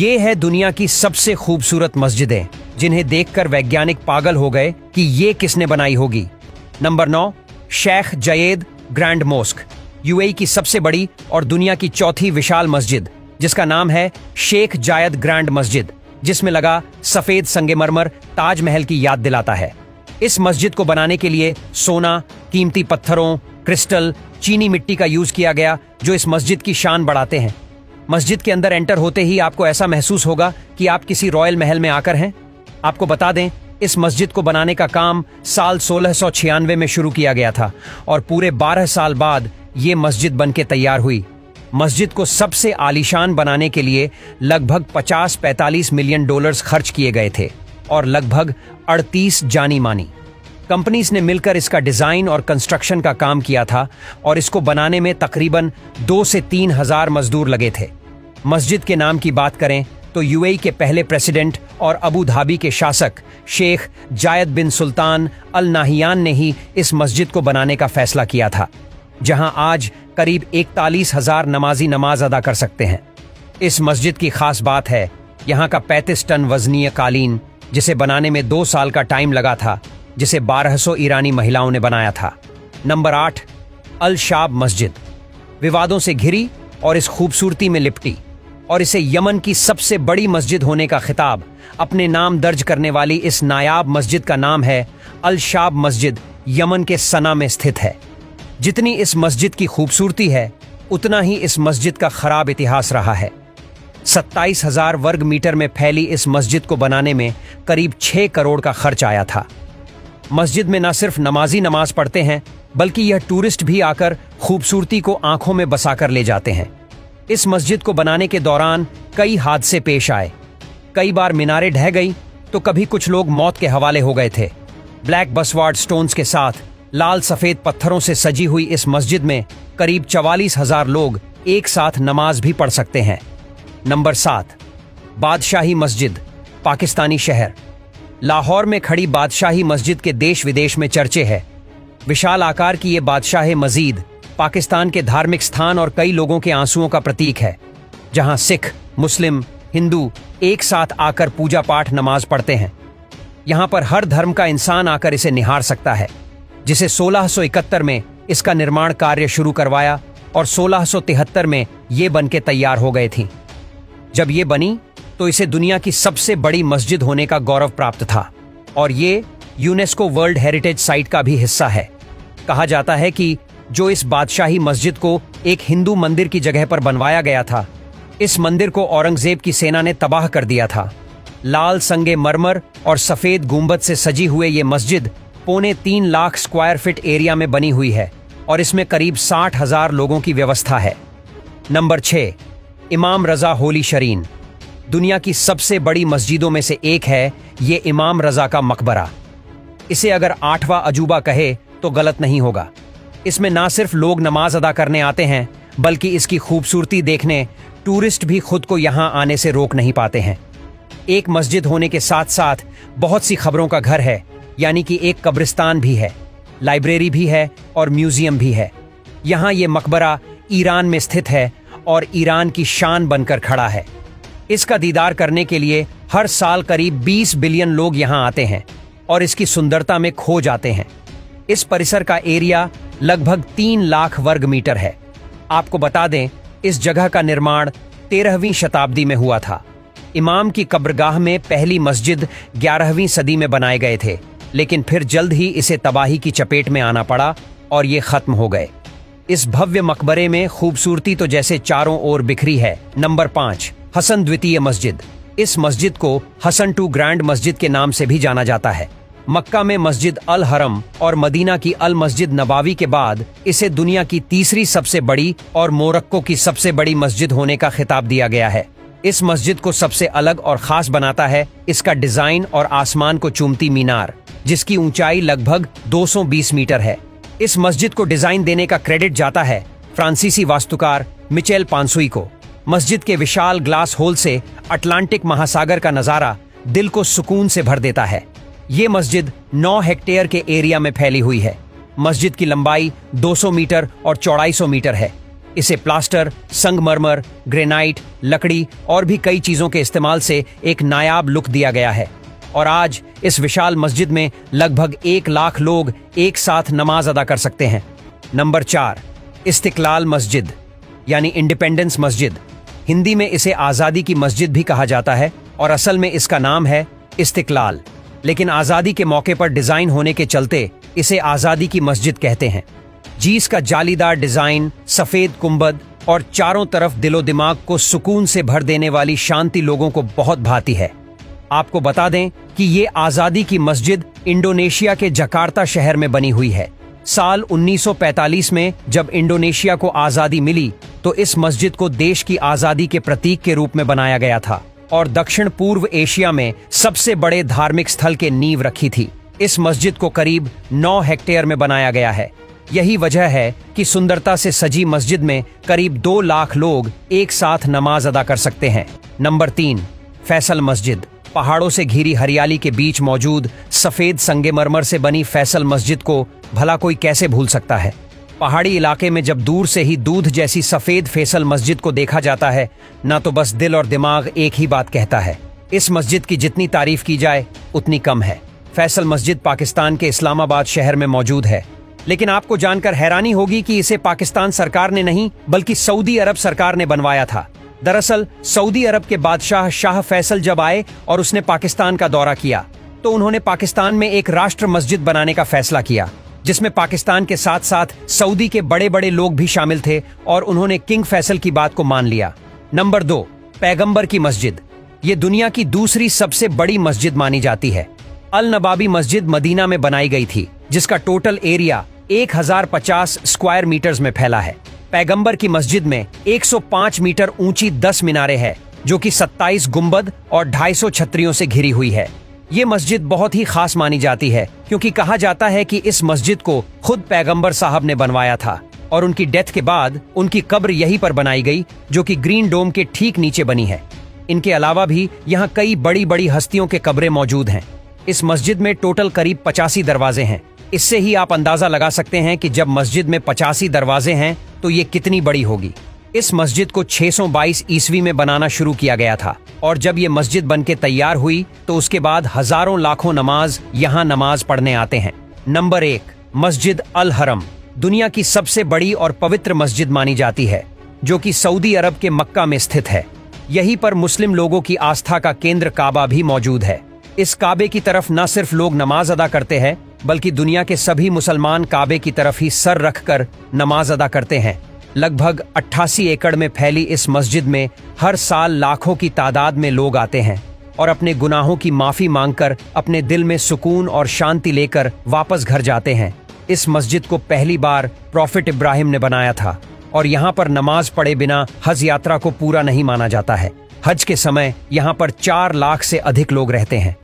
ये है दुनिया की सबसे खूबसूरत मस्जिदें जिन्हें देखकर वैज्ञानिक पागल हो गए कि ये किसने बनाई होगी। Number 9, Sheikh Zayed grand mosque, UAE की सबसे बड़ी और दुनिया की चौथी विशाल मस्जिद, जिसका नाम है शेख जायद ग्रैंड मस्जिद, जिसमें लगा सफेद संगमरमर ताजमहल की याद दिलाता है। इस मस्जिद को बनाने के लिए सोना, कीमती पत्थरों, क्रिस्टल, चीनी मिट्टी का यूज किया गया, जो इस मस्जिद की शान बढ़ाते हैं। मस्जिद के अंदर एंटर होते ही आपको ऐसा महसूस होगा कि आप किसी रॉयल महल में आकर हैं। आपको बता दें, इस मस्जिद को बनाने का काम साल 1696 में शुरू किया गया था और पूरे 12 साल बाद ये मस्जिद बनके तैयार हुई। मस्जिद को सबसे आलीशान बनाने के लिए लगभग 50-45 मिलियन डॉलर्स खर्च किए गए थे और लगभग 38 जानी मानी कंपनीज ने मिलकर इसका डिजाइन और कंस्ट्रक्शन का काम किया था और इसको बनाने में तकरीबन 2 से 3 हजार मजदूर लगे थे। मस्जिद के नाम की बात करें तो यूएई के पहले प्रेसिडेंट और अबू धाबी के शासक शेख जायद बिन सुल्तान अल नाहियान ने ही इस मस्जिद को बनाने का फैसला किया था, जहां आज करीब 41,000 नमाजी नमाज अदा कर सकते हैं। इस मस्जिद की खास बात है यहाँ का 35 टन वजनीय कालीन, जिसे बनाने में 2 साल का टाइम लगा था, जिसे 1200 ईरानी महिलाओं ने बनाया था। नंबर 8, अल शाब मस्जिद, विवादों से घिरी और इस खूबसूरती में लिपटी और इसे यमन की सबसे बड़ी मस्जिद होने का खिताब अपने नाम दर्ज करने वाली इस नायाब मस्जिद का नाम है अल शाब मस्जिद, यमन के सना में स्थित है। जितनी इस मस्जिद की खूबसूरती है, उतना ही इस मस्जिद का खराब इतिहास रहा है। 27,000 वर्ग मीटर में फैली इस मस्जिद को बनाने में करीब 6 करोड़ का खर्च आया था। मस्जिद में न सिर्फ नमाजी नमाज पढ़ते हैं, बल्कि यह टूरिस्ट भी आकर खूबसूरती को आंखों में बसाकर ले जाते हैं। इस मस्जिद को बनाने के दौरान कई हादसे पेश आए। कई बार मीनारें ढह गई तो कभी कुछ लोग मौत के हवाले हो गए थे। ब्लैक बसवार्ड स्टोन्स के साथ लाल सफेद पत्थरों से सजी हुई इस मस्जिद में करीब 44,000 लोग एक साथ नमाज भी पढ़ सकते हैं। नंबर 7, बादशाही मस्जिद, पाकिस्तानी शहर। लाहौर में खड़ी बादशाही मस्जिद के देश विदेश में चर्चे है। विशाल आकार की ये बादशाह मस्जिद पाकिस्तान के धार्मिक स्थान और कई लोगों के आंसुओं का प्रतीक है, जहां सिख, मुस्लिम, हिंदू एक साथ आकर पूजा पाठ नमाज पढ़ते हैं। यहां पर हर धर्म का इंसान आकर इसे निहार सकता है, जिसे 1671 में इसका निर्माण कार्य शुरू करवाया और 1673 में ये बनके तैयार हो गए थी। जब ये बनी तो इसे दुनिया की सबसे बड़ी मस्जिद होने का गौरव प्राप्त था और ये यूनेस्को वर्ल्ड हेरिटेज साइट का भी हिस्सा है। कहा जाता है कि जो इस बादशाही मस्जिद को एक हिंदू मंदिर की जगह पर बनवाया गया था, इस मंदिर को औरंगजेब की सेना ने तबाह कर दिया था। लाल संगे मरमर और सफेद गुंबद से सजी हुए ये मस्जिद 3.25 लाख स्क्वायर फीट एरिया में बनी हुई है और इसमें करीब 60,000 लोगों की व्यवस्था है। नंबर 6, इमाम रजा होली शरीन, दुनिया की सबसे बड़ी मस्जिदों में से एक है ये इमाम रजा का मकबरा। इसे अगर 8वां अजूबा कहे तो गलत नहीं होगा। इसमें ना सिर्फ लोग नमाज अदा करने आते हैं, बल्कि इसकी खूबसूरती देखने टूरिस्ट भी खुद को यहाँ आने से रोक नहीं पाते हैं। एक मस्जिद होने के साथ साथ बहुत सी खबरों का घर है, यानी कि एक कब्रिस्तान भी है, लाइब्रेरी भी है और म्यूजियम भी है। यहाँ ये मकबरा ईरान में स्थित है और ईरान की शान बनकर खड़ा है। इसका दीदार करने के लिए हर साल करीब 20 बिलियन लोग यहाँ आते हैं और इसकी सुंदरता में खो जाते हैं। इस परिसर का एरिया लगभग 3 लाख वर्ग मीटर है। आपको बता दें, इस जगह का निर्माण 13वीं शताब्दी में हुआ था। इमाम की कब्रगाह में पहली मस्जिद 11वीं सदी में बनाए गए थे, लेकिन फिर जल्द ही इसे तबाही की चपेट में आना पड़ा और ये खत्म हो गए। इस भव्य मकबरे में खूबसूरती तो जैसे चारों ओर बिखरी है। नंबर 5, हसन द्वितीय मस्जिद। इस मस्जिद को हसन II ग्रैंड मस्जिद के नाम से भी जाना जाता है। मक्का में मस्जिद अल हरम और मदीना की अल मस्जिद नबावी के बाद इसे दुनिया की तीसरी सबसे बड़ी और मोरक्को की सबसे बड़ी मस्जिद होने का खिताब दिया गया है। इस मस्जिद को सबसे अलग और खास बनाता है इसका डिजाइन और आसमान को चूमती मीनार, जिसकी ऊंचाई लगभग 220 मीटर है। इस मस्जिद को डिजाइन देने का क्रेडिट जाता है फ्रांसीसी वास्तुकार मिचेल पांसुई को। मस्जिद के विशाल ग्लास होल से अटलांटिक महासागर का नजारा दिल को सुकून से भर देता है। ये मस्जिद 9 हेक्टेयर के एरिया में फैली हुई है। मस्जिद की लंबाई 200 मीटर और चौड़ाई 100 मीटर है। इसे प्लास्टर, संगमरमर, ग्रेनाइट, लकड़ी और भी कई चीजों के इस्तेमाल से एक नायाब लुक दिया गया है और आज इस विशाल मस्जिद में लगभग 1 लाख लोग एक साथ नमाज अदा कर सकते हैं। नंबर 4, इस्तिकलाल मस्जिद यानी इंडिपेंडेंस मस्जिद। हिंदी में इसे आज़ादी की मस्जिद भी कहा जाता है और असल में इसका नाम है इस्तिकलाल, लेकिन आज़ादी के मौके पर डिज़ाइन होने के चलते इसे आज़ादी की मस्जिद कहते हैं। जी इसका जालीदार डिज़ाइन, सफ़ेद कुंभद और चारों तरफ दिलो दिमाग को सुकून से भर देने वाली शांति लोगों को बहुत भाती है। आपको बता दें कि ये आज़ादी की मस्जिद इंडोनेशिया के जकार्ता शहर में बनी हुई है। साल 1945 में जब इंडोनेशिया को आज़ादी मिली तो इस मस्जिद को देश की आज़ादी के प्रतीक के रूप में बनाया गया था और दक्षिण पूर्व एशिया में सबसे बड़े धार्मिक स्थल के नींव रखी थी। इस मस्जिद को करीब 9 हेक्टेयर में बनाया गया है। यही वजह है कि सुंदरता से सजी मस्जिद में करीब 2 लाख लोग एक साथ नमाज अदा कर सकते हैं। नंबर 3, फैसल मस्जिद। पहाड़ों से घिरी हरियाली के बीच मौजूद सफेद संगमरमर से बनी फैसल मस्जिद को भला कोई कैसे भूल सकता है। पहाड़ी इलाके में जब दूर से ही दूध जैसी सफेद फैसल मस्जिद को देखा जाता है ना तो बस दिल और दिमाग एक ही बात कहता है। इस मस्जिद की जितनी तारीफ की जाए उतनी कम है। फैसल मस्जिद पाकिस्तान के इस्लामाबाद शहर में मौजूद है, लेकिन आपको जानकर हैरानी होगी कि इसे पाकिस्तान सरकार ने नहीं बल्कि सऊदी अरब सरकार ने बनवाया था। दरअसल सऊदी अरब के बादशाह शाह फैसल जब आए और उसने पाकिस्तान का दौरा किया तो उन्होंने पाकिस्तान में एक राष्ट्र मस्जिद बनाने का फैसला किया, जिसमें पाकिस्तान के साथ साथ सऊदी के बड़े बड़े लोग भी शामिल थे और उन्होंने किंग फैसल की बात को मान लिया। नंबर 2, पैगंबर की मस्जिद। ये दुनिया की दूसरी सबसे बड़ी मस्जिद मानी जाती है। अल नबाबी मस्जिद मदीना में बनाई गई थी, जिसका टोटल एरिया 1050 स्क्वायर मीटर्स में फैला है। पैगंबर की मस्जिद में 105 मीटर ऊंची 10 मीनारें हैं, जो कि 27 गुंबद और 250 छतरियों से घिरी हुई है। ये मस्जिद बहुत ही खास मानी जाती है क्योंकि कहा जाता है कि इस मस्जिद को खुद पैगंबर साहब ने बनवाया था और उनकी डेथ के बाद उनकी कब्र यहीं पर बनाई गई, जो कि ग्रीन डोम के ठीक नीचे बनी है। इनके अलावा भी यहाँ कई बड़ी बड़ी हस्तियों के कब्रें मौजूद हैं। इस मस्जिद में टोटल करीब 85 दरवाजे हैं। इससे ही आप अंदाजा लगा सकते हैं कि जब मस्जिद में 85 दरवाजे हैं तो ये कितनी बड़ी होगी। इस मस्जिद को 622 ईस्वी में बनाना शुरू किया गया था और जब ये मस्जिद बनके तैयार हुई तो उसके बाद हजारों लाखों नमाज यहाँ नमाज पढ़ने आते हैं। नंबर 1, मस्जिद अल हरम। दुनिया की सबसे बड़ी और पवित्र मस्जिद मानी जाती है, जो कि सऊदी अरब के मक्का में स्थित है। यहीं पर मुस्लिम लोगों की आस्था का केंद्र काबा भी मौजूद है। इस काबे की तरफ न सिर्फ लोग नमाज अदा करते हैं बल्कि दुनिया के सभी मुसलमान काबे की तरफ ही सर रखकर नमाज अदा करते हैं। लगभग 88 एकड़ में फैली इस मस्जिद में हर साल लाखों की तादाद में लोग आते हैं और अपने गुनाहों की माफी मांगकर अपने दिल में सुकून और शांति लेकर वापस घर जाते हैं। इस मस्जिद को पहली बार प्रॉफिट इब्राहिम ने बनाया था और यहाँ पर नमाज पढ़े बिना हज यात्रा को पूरा नहीं माना जाता है। हज के समय यहाँ पर 4 लाख से अधिक लोग रहते हैं।